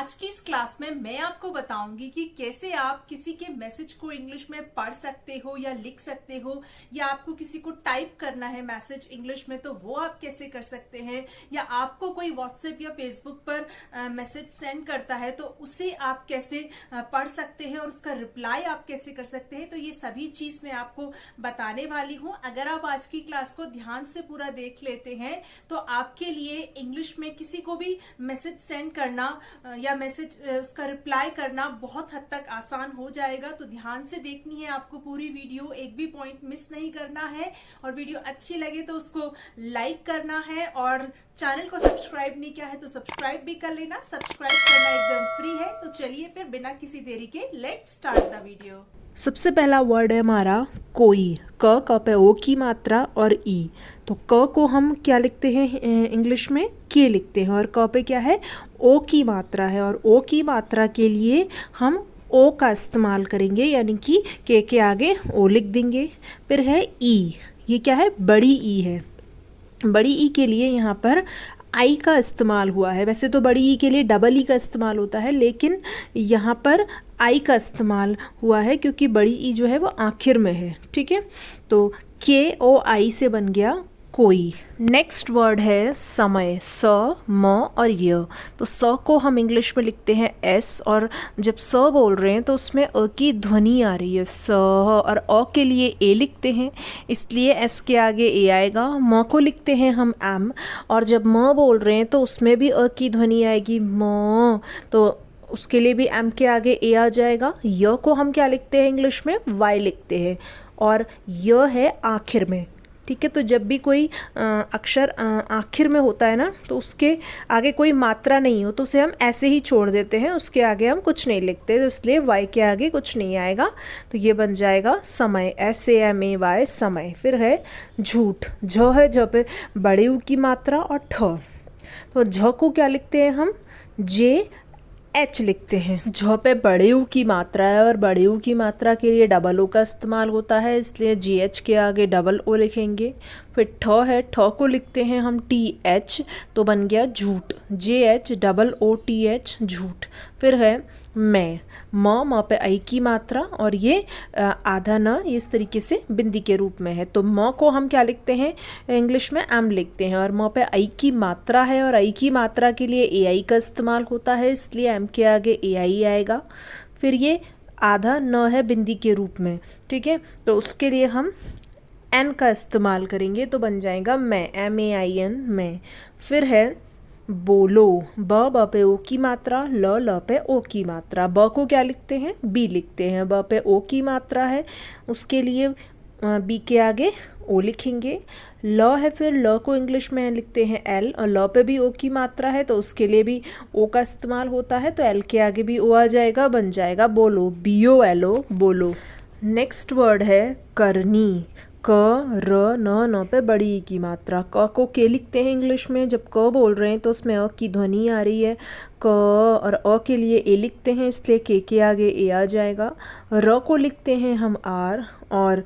आज की इस क्लास में मैं आपको बताऊंगी कि कैसे आप किसी के मैसेज को इंग्लिश में पढ़ सकते हो या लिख सकते हो, या आपको किसी को टाइप करना है मैसेज इंग्लिश में तो वो आप कैसे कर सकते हैं, या आपको कोई व्हाट्सएप या फेसबुक पर मैसेज सेंड करता है तो उसे आप कैसे पढ़ सकते हैं और उसका रिप्लाई आप कैसे कर सकते हैं। तो ये सभी चीज मैं आपको बताने वाली हूँ। अगर आप आज की क्लास को ध्यान से पूरा देख लेते हैं तो आपके लिए इंग्लिश में किसी को भी मैसेज सेंड करना या मैसेज उसका रिप्लाई करना बहुत हद तक आसान हो जाएगा। तो ध्यान से देखनी है आपको पूरी वीडियो, एक भी पॉइंट मिस नहीं करना है। और वीडियो अच्छी लगे तो उसको लाइक करना है, और चैनल को सब्सक्राइब नहीं किया है तो सब्सक्राइब भी कर लेना। सब्सक्राइब करना एकदम फ्री है। तो चलिए फिर बिना किसी देरी के लेट्स स्टार्ट द वीडियो। सबसे पहला वर्ड है हमारा कोई। क पे ओ की मात्रा और ई। तो क को हम क्या लिखते हैं इंग्लिश में? के लिखते हैं। और क पे क्या है? ओ की मात्रा है। और ओ की मात्रा के लिए हम ओ का इस्तेमाल करेंगे, यानी कि के आगे ओ लिख देंगे। फिर है ई। ये क्या है? बड़ी ई है। बड़ी ई के लिए यहाँ पर आई का इस्तेमाल हुआ है। वैसे तो बड़ी ई के लिए डबल ई का इस्तेमाल होता है, लेकिन यहाँ पर आई का इस्तेमाल हुआ है क्योंकि बड़ी ई जो है वो आखिर में है। ठीक है, तो के ओ आई से बन गया कोई। नेक्स्ट वर्ड है समय। स, म और य। तो स को हम इंग्लिश में लिखते हैं एस, और जब स बोल रहे हैं तो उसमें अ की ध्वनि आ रही है स, और अ के लिए ए लिखते हैं इसलिए एस के आगे ए आएगा। म को लिखते हैं हम एम, और जब म बोल रहे हैं तो उसमें भी अ की ध्वनि आएगी म, तो उसके लिए भी एम के आगे ए आ जाएगा। य को हम क्या लिखते हैं इंग्लिश में? वाई लिखते हैं, और य है आखिर में। ठीक है, तो जब भी कोई अक्षर आखिर में होता है ना, तो उसके आगे कोई मात्रा नहीं हो तो उसे हम ऐसे ही छोड़ देते हैं, उसके आगे हम कुछ नहीं लिखते, तो इसलिए वाई के आगे कुछ नहीं आएगा। तो ये बन जाएगा समय, SAMAY समय। फिर है झूठ। झ है, झ पे बड़े ऊ की मात्रा और ठ। तो झ को क्या लिखते हैं हम? JH लिखते हैं। झ पे बड़े ऊ की मात्रा है, और बड़े ऊ की मात्रा के लिए डबल ओ का इस्तेमाल होता है, इसलिए JH के आगे डबल ओ लिखेंगे। फिर ठ है, ठ को लिखते हैं हम TH, तो बन गया झूठ। JHOOTH झूठ। फिर है मैं। म पे आई की मात्रा, और ये आधा न इस तरीके से बिंदी के रूप में है, तो म को हम क्या लिखते हैं इंग्लिश में? एम लिखते हैं। और म पे आई की मात्रा है, और आई की मात्रा के लिए AI का इस्तेमाल होता है, इसलिए एम के आगे AI आएगा। फिर ये आधा न है बिंदी के रूप में। ठीक है, तो उसके लिए हम एन का इस्तेमाल करेंगे, तो बन जाएगा मैं, MAIN मैं। फिर है बोलो। ब पे ओ की मात्रा, ल पे ओ की मात्रा। ब को क्या लिखते हैं? बी लिखते हैं। ब पे ओ की मात्रा है, उसके लिए बी के आगे ओ लिखेंगे। ल है, फिर ल को इंग्लिश में लिखते हैं एल, और ल पे भी ओ की मात्रा है तो उसके लिए भी ओ का इस्तेमाल होता है, तो एल के आगे भी ओ आ जाएगा, बन जाएगा बोलो, BOLO बोलो। नेक्स्ट वर्ड है करनी। क, र, न पे बड़ी ई की मात्रा। क को के लिखते हैं इंग्लिश में, जब क बोल रहे हैं तो उसमें अ की ध्वनि आ रही है क, और अ के लिए ए लिखते हैं, इसलिए के आगे ए आ जाएगा। र को लिखते हैं हम आर, और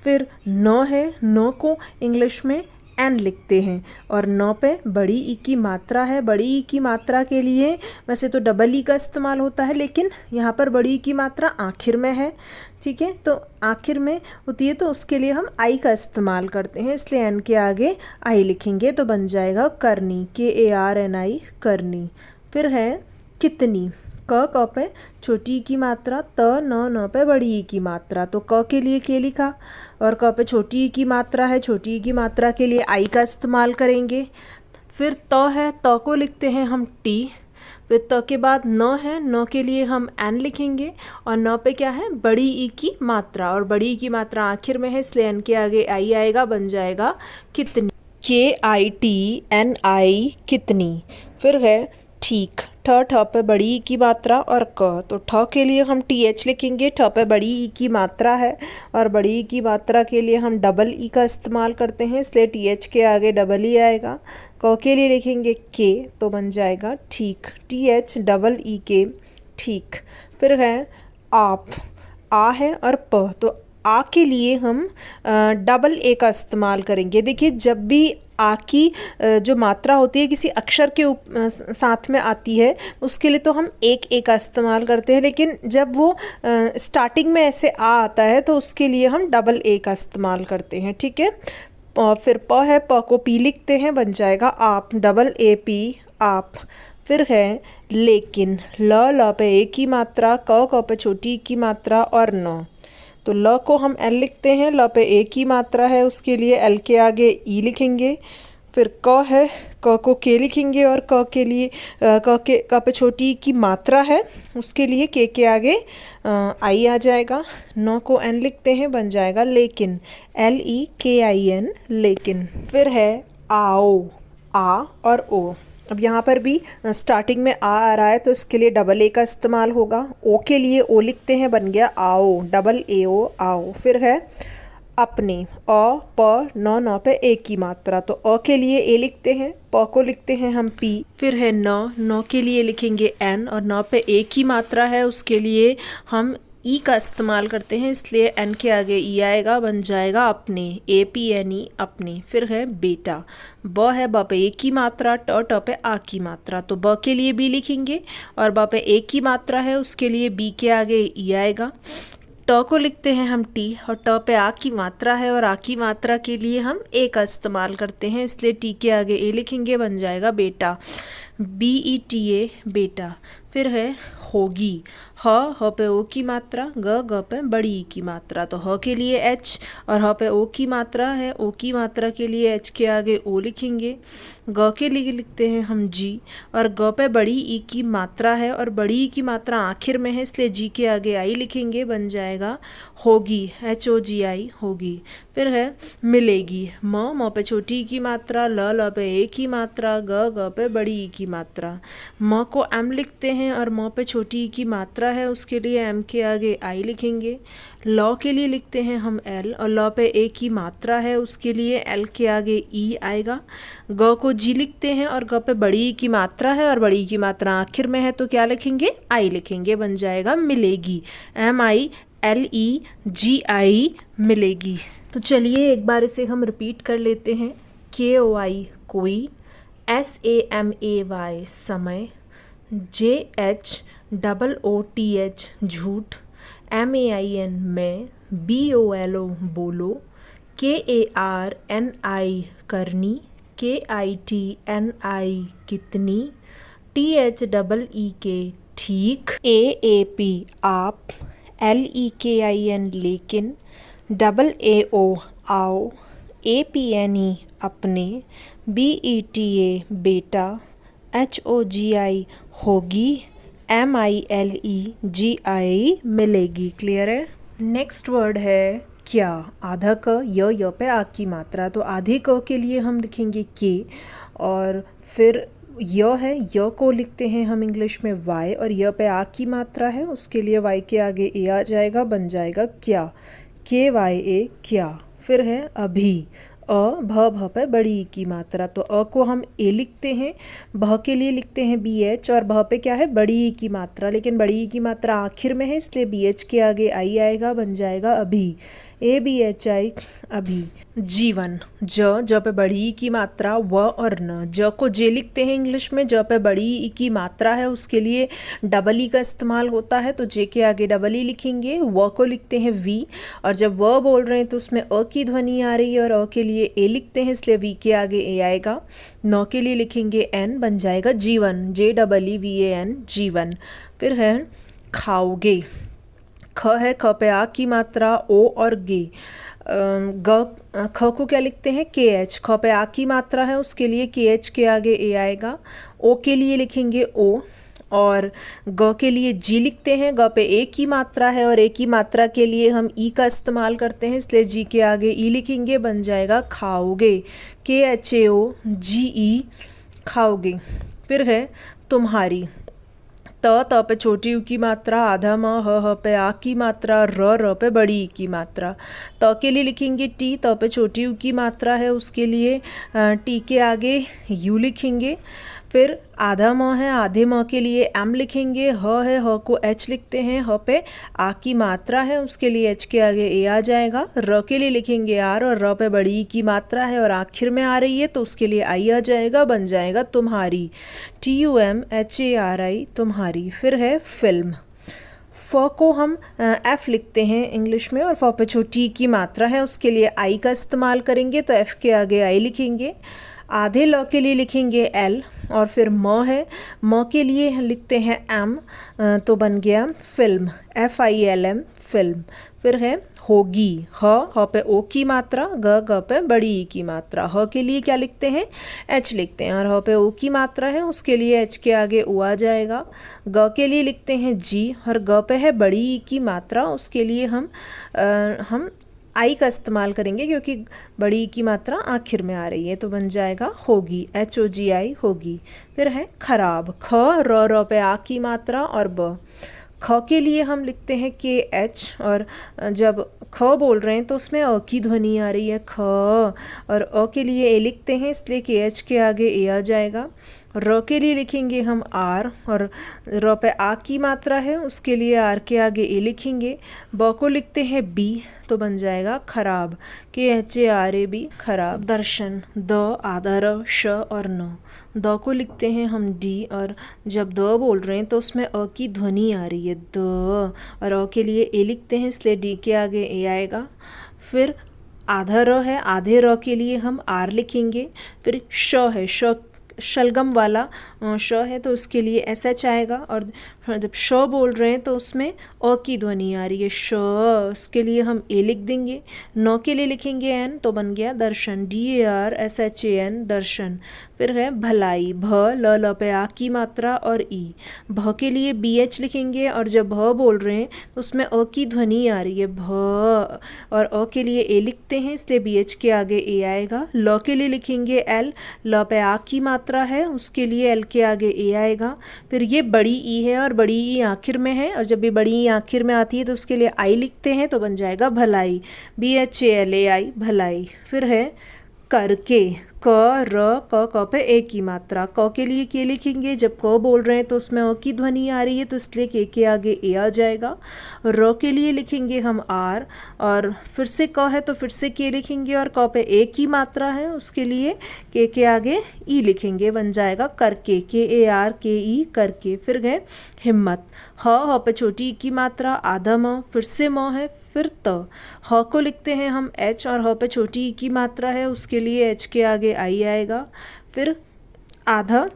फिर न है, न को इंग्लिश में एन लिखते हैं, और न पे बड़ी ई की मात्रा है। बड़ी ई की मात्रा के लिए वैसे तो डबल ई का इस्तेमाल होता है, लेकिन यहाँ पर बड़ी ई की मात्रा आखिर में है। ठीक है, तो आखिर में होती है तो उसके लिए हम आई का इस्तेमाल करते हैं, इसलिए एन के आगे आई लिखेंगे, तो बन जाएगा करनी, KARNI करनी। फिर है कितनी। क पे छोटी ई की मात्रा, त न पे बड़ी ई की मात्रा। तो क के लिए के लिखा, और क पे छोटी ई की मात्रा है, छोटी ई की मात्रा के लिए आई का इस्तेमाल करेंगे। फिर त है, त को लिखते हैं हम टी। फिर त के बाद न है, न के लिए हम एन लिखेंगे, और न पे क्या है? बड़ी ई की मात्रा, और बड़ी ई की मात्रा आखिर में है, इसलिए एन के आगे आई आएगा, बन जाएगा कितनी, KITNI कितनी। फिर है ठीक। ठ पे बड़ी ई की मात्रा और क, तो ठ के लिए हम TH लिखेंगे। ठ पे बड़ी ई की मात्रा है, और बड़ी ई की मात्रा के लिए हम डबल ई का इस्तेमाल करते हैं, इसलिए TH के आगे डबल ई आएगा। क के लिए लिखेंगे के, तो बन जाएगा ठीक, THEE ठीक। फिर है आप। आ है और प, तो आ के लिए हम डबल ए का इस्तेमाल करेंगे। देखिए, जब भी आ की जो मात्रा होती है किसी अक्षर के साथ में आती है, उसके लिए तो हम एक ए का इस्तेमाल करते हैं, लेकिन जब वो स्टार्टिंग में ऐसे आ आता है तो उसके लिए हम डबल ए का इस्तेमाल करते हैं, ठीक है। और फिर प है, प को पी लिखते हैं, बन जाएगा आप, डबल ए पी आप। फिर है लेकिन, ल पे ए की मात्रा, क पे छोटी ई की मात्रा और न। तो ल को हम एल लिखते हैं, ल पे ए की मात्रा है, उसके लिए एल के आगे ई लिखेंगे। फिर क है, क को के लिखेंगे और क के लिए क पे छोटी ई की मात्रा है, उसके लिए के आगे आई आ जाएगा। न को एन लिखते हैं, बन जाएगा लेकिन, LEKIN लेकिन। फिर है आओ, आ और ओ। अब यहाँ पर भी स्टार्टिंग में आ रहा है तो इसके लिए डबल ए का इस्तेमाल होगा। ओ के लिए ओ लिखते हैं, बन गया आओ, डबल ए ओ आओ। फिर है अपने, अ प न पे ए की मात्रा, तो अ के लिए ए लिखते हैं, प को लिखते हैं हम पी। फिर है न के लिए लिखेंगे एन, और न पे ए की मात्रा है, उसके लिए हम ई का इस्तेमाल करते हैं, इसलिए एन के आगे ई आएगा, बन जाएगा अपने, APNE अपने। फिर है बेटा, ब है, ब पे ए की मात्रा, ट पे आ की मात्रा, तो ब के लिए बी लिखेंगे और ब पे ए की मात्रा है, उसके लिए बी के आगे ई आएगा। ट को लिखते हैं हम टी, और ट पे आ की मात्रा है और आ की मात्रा के लिए हम ए का इस्तेमाल करते हैं, इसलिए टी के आगे ए लिखेंगे, बन जाएगा बेटा, BETA बेटा। फिर है होगी, ह पे ओ की मात्रा, ग पे बड़ी ई की मात्रा, तो ह के लिए एच और ह पे ओ की मात्रा है, ओ की मात्रा के लिए एच के आगे ओ लिखेंगे। ग के लिए लिखते हैं हम जी, और ग पे बड़ी ई की मात्रा है और बड़ी ई की मात्रा आखिर में है, इसलिए जी के आगे आई लिखेंगे, बन जाएगा होगी, HOGI होगी। फिर है मिलेगी, म पे छोटी ई की मात्रा, ल पे ए की मात्रा, ग पे बड़ी ई की मात्रा। म को एम लिखते हैं और म पे छोटी ई की मात्रा है, उसके लिए एम के आगे आई लिखेंगे। ल के लिए लिखते हैं हम एल, और ल पे ए की मात्रा है, उसके लिए एल के आगे ई आएगा। ग को जी लिखते हैं और ग पे बड़ी ई की मात्रा है और बड़ी ई की मात्रा आखिर में है, तो क्या लिखेंगे, आई लिखेंगे, बन जाएगा मिलेगी, MILEGI मिलेगी। तो चलिए एक बार इसे हम रिपीट कर लेते हैं। KOI कोई, SAMAY समय, JHOOTH झूठ, MAIN मैं, BOLO बोलो, KARNI करनी, KITNI कितनी, THEEK ठीक, AAP आप, LEKIN लेकिन, AAO आओ, APNE अपने, BETA बेटा, HOGI होगी, MILEGI मिलेगी। क्लियर है। नेक्स्ट वर्ड है क्या, आधा क, य पे आ की मात्रा, तो आधे क के लिए हम लिखेंगे के, और फिर य है, य को लिखते हैं हम इंग्लिश में वाई, और य पे आ की मात्रा है, उसके लिए वाई के आगे ए आ जाएगा, बन जाएगा क्या, KYA क्या। फिर है अभी, भ पे बड़ी ई की मात्रा, तो अ को हम ए लिखते हैं, भ के लिए लिखते हैं BH, और भ पे क्या है, बड़ी ई की मात्रा, लेकिन बड़ी ई की मात्रा आखिर में है, इसलिए BH के आगे आई आएगा, बन जाएगा अभी, ABHI अभी। जीवन, ज पे बड़ी ई की मात्रा, व और न, ज को जे लिखते हैं इंग्लिश में, ज पे बड़ी ई की मात्रा है, उसके लिए डबल ई का इस्तेमाल होता है, तो जे के आगे डबल ई लिखेंगे। व को लिखते हैं वी, और जब व बोल रहे हैं तो उसमें अ की ध्वनि आ रही है, और अ के लिए ए लिखते हैं, इसलिए वी के आगे ए आएगा। न के लिए लिखेंगे एन, बन जाएगा जीवन, JEEVAN जीवन। फिर है खाओगे, ख है, ख पे आ की मात्रा, ओ और गे, ख को क्या लिखते हैं, KH, ख पे आ की मात्रा है, उसके लिए KH के आगे ए आएगा। ओ के लिए लिखेंगे ओ, और ग के लिए जी लिखते हैं, ग पे ए की मात्रा है और ए की मात्रा के लिए हम ई का इस्तेमाल करते हैं, इसलिए जी के आगे ई लिखेंगे, बन जाएगा खाओगे, KHAOGE खाओगे। फिर है तुम्हारी, त पे छोटी यू की मात्रा, आधा म, ह पे आ की मात्रा, र पे बड़ी ई की मात्रा। त के लिए लिखेंगे टी, त पे छोटी यू की मात्रा है, उसके लिए टी के आगे यू लिखेंगे। फिर आधा म है, आधे म के लिए एम लिखेंगे, ह है, ह को एच लिखते हैं, ह पे आ की मात्रा है उसके लिए एच के आगे ए आ जाएगा। र के लिए लिखेंगे आर और र पे बड़ी ई की मात्रा है और आखिर में आ रही है तो उसके लिए आई आ जाएगा, बन जाएगा तुम्हारी, TUMHARI तुम्हारी। फिर है फिल्म, फ को हम एफ लिखते हैं इंग्लिश में और फ पे छोटी की मात्रा है उसके लिए आई का इस्तेमाल करेंगे तो एफ के आगे आई लिखेंगे। आधे ल के लिए लिखेंगे एल और फिर म है, म के लिए लिखते हैं एम, तो बन गया फिल्म, FILM फिल्म। फिर है होगी, ह पे ओ की मात्रा, ग पे बड़ी ई की मात्रा। ह के लिए क्या लिखते हैं, एच लिखते हैं और ह पे ओ की मात्रा है उसके लिए एच के आगे ओ आ जाएगा। ग के लिए लिखते हैं जी और ग पे है बड़ी ई की मात्रा उसके लिए हम आई का इस्तेमाल करेंगे क्योंकि बड़ी ई की मात्रा आखिर में आ रही है तो बन जाएगा होगी, HOGI होगी। फिर है खराब, ख र पे आ की मात्रा और ब। ख के लिए हम लिखते हैं KH और जब ख बोल रहे हैं तो उसमें अ की ध्वनि आ रही है ख, और अ के लिए ए लिखते हैं इसलिए KH के आगे ए आ जाएगा। र के लिए लिखेंगे हम आर और र पे आ की मात्रा है उसके लिए आर के आगे ए लिखेंगे। ब को लिखते हैं बी तो बन जाएगा खराब, KHARAB खराब। दर्शन, द आधा र श और न। द को लिखते हैं हम डी और जब द बोल रहे हैं तो उसमें अ की ध्वनि आ रही है द, और अ के लिए ए लिखते हैं इसलिए डी के आगे ए आएगा। फिर आधा र है, आधे र के लिए हम आर लिखेंगे। फिर श है, शलगम वाला श है तो उसके लिए SH आएगा और जब श बोल रहे हैं तो उसमें अ की ध्वनि आ रही है श, उसके लिए हम ए लिख देंगे। न के लिए लिखेंगे एन तो बन गया दर्शन, DARSHAN दर्शन। फिर है भलाई, भ ल पे आ की मात्रा और ई। भ के लिए BH लिखेंगे और जब भ बोल रहे हैं तो उसमें अ की ध्वनि आ रही है भ, और अ के लिए ए लिखते हैं इसलिए BH के आगे ए आएगा। ल के लिए लिखेंगे एल, ल पे आ की मात्रा है उसके लिए एल के आगे ए आएगा। फिर ये बड़ी ई है और बड़ी ई आखिर में है और जब भी बड़ी ई आखिर में आती है तो उसके लिए आई लिखते हैं तो बन जाएगा भलाई, BHALAI भलाई। फिर है करके, क र क पे ए की मात्रा। क के लिए के लिखेंगे, जब क बोल रहे हैं तो उसमें अ की ध्वनि आ रही है तो इसलिए के आगे ए आ जाएगा। र के लिए लिखेंगे हम आर और फिर से क है तो फिर से के लिखेंगे और क पे ए की मात्रा है उसके लिए के आगे ई लिखेंगे, बन जाएगा करके, KARKE करके। फिर गए हिम्मत, ह पे छोटी ई की मात्रा, आधा म, फिर से म है, फिर त। ह को लिखते हैं हम H और ह पे छोटी ई की मात्रा है उसके लिए H के आगे आई आएगा। फिर आधा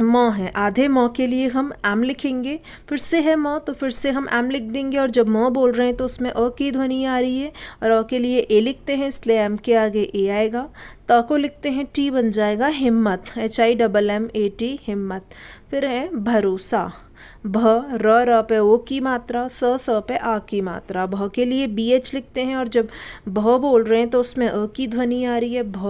म है, आधे म के लिए हम एम लिखेंगे। फिर से है म तो फिर से हम एम लिख देंगे और जब म बोल रहे हैं तो उसमें अ की ध्वनि आ रही है और अ के लिए ए लिखते हैं इसलिए एम के आगे ए आएगा। त को लिखते हैं टी, बन जाएगा हिम्मत, HIMMAT हिम्मत। फिर है भरोसा, भ र पे ओ की मात्रा, स पे आ की मात्रा। भ के लिए BH लिखते हैं और जब भ बोल रहे हैं तो उसमें अ की ध्वनि आ रही है भ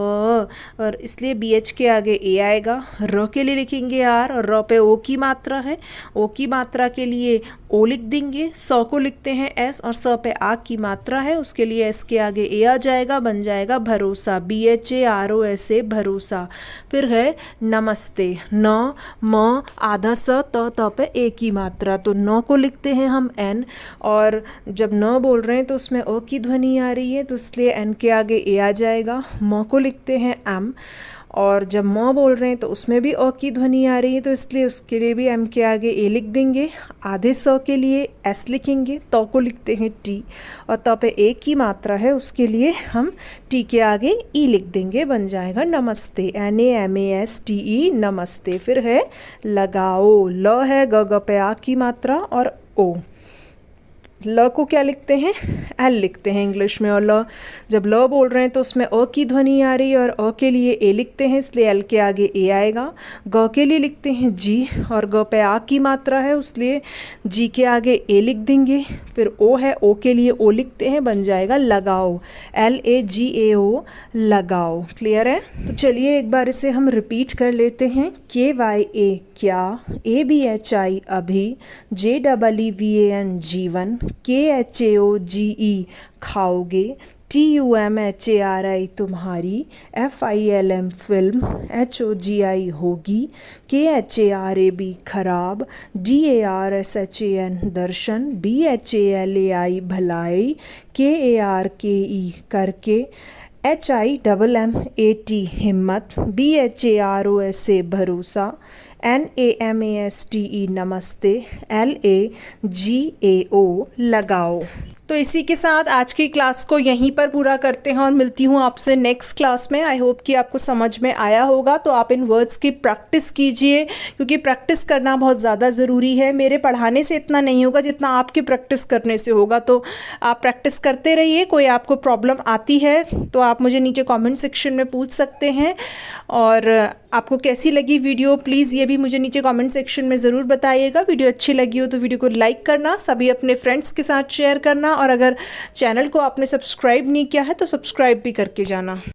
और इसलिए BH के आगे ए आएगा। र के लिए लिखेंगे आर और र पे ओ की मात्रा है, ओ की मात्रा के लिए ओ लिख देंगे। स को लिखते हैं S और स पे आ की मात्रा है उसके लिए S के आगे ए आ जाएगा, बन जाएगा भरोसा, BHAROSA भरोसा। फिर है नमस्ते, न म आधा स त पे ए की मात्रा, तो न को लिखते हैं हम N और जब न बोल रहे हैं तो उसमें अ की ध्वनि आ रही है तो इसलिए N के आगे ए आ जाएगा। म को लिखते हैं M और जब म बोल रहे हैं तो उसमें भी अ की ध्वनि आ रही है तो इसलिए उसके लिए भी एम के आगे ए लिख देंगे। आधे स के लिए एस लिखेंगे, त को लिखते हैं टी और त पे ए की मात्रा है उसके लिए हम टी के आगे ई लिख देंगे, बन जाएगा नमस्ते, NAMASTE नमस्ते। फिर है लगाओ, ल है ग पे आ की मात्रा और ओ। ल को क्या लिखते हैं, एल लिखते हैं इंग्लिश में, और ल जब ल बोल रहे हैं तो उसमें अ की ध्वनि आ रही है और अ के लिए ए लिखते हैं इसलिए एल के आगे ए आएगा। ग के लिए लिखते हैं जी और ग पे आ की मात्रा है उसलिए जी के आगे ए लिख देंगे। फिर ओ है, ओ के लिए ओ लिखते हैं, बन जाएगा लगाओ, LAGAO लगाओ। क्लियर है? तो चलिए एक बार इसे हम रिपीट कर लेते हैं। KYA क्या, ABHI अभी, JEEVAN जीवन, KHAOGE खाओगे, TUMHARI तुम्हारी, FILM फिल्म, HOGI होगी, KHARAB खराब, DARSHAN दर्शन, BHALAI भलाई, KARKE करके, HIMMAT हिम्मत, BHAROSA भरोसा, NAMASTE नमस्ते, LAGAO लगाओ। तो इसी के साथ आज की क्लास को यहीं पर पूरा करते हैं और मिलती हूँ आपसे नेक्स्ट क्लास में। आई होप कि आपको समझ में आया होगा। तो आप इन वर्ड्स की प्रैक्टिस कीजिए, क्योंकि प्रैक्टिस करना बहुत ज़्यादा ज़रूरी है। मेरे पढ़ाने से इतना नहीं होगा जितना आपके प्रैक्टिस करने से होगा। तो आप प्रैक्टिस करते रहिए। कोई आपको प्रॉब्लम आती है तो आप मुझे नीचे कॉमेंट सेक्शन में पूछ सकते हैं। और आपको कैसी लगी वीडियो, प्लीज़ ये भी मुझे नीचे कमेंट सेक्शन में ज़रूर बताइएगा। वीडियो अच्छी लगी हो तो वीडियो को लाइक करना, सभी अपने फ्रेंड्स के साथ शेयर करना, और अगर चैनल को आपने सब्सक्राइब नहीं किया है तो सब्सक्राइब भी करके जाना।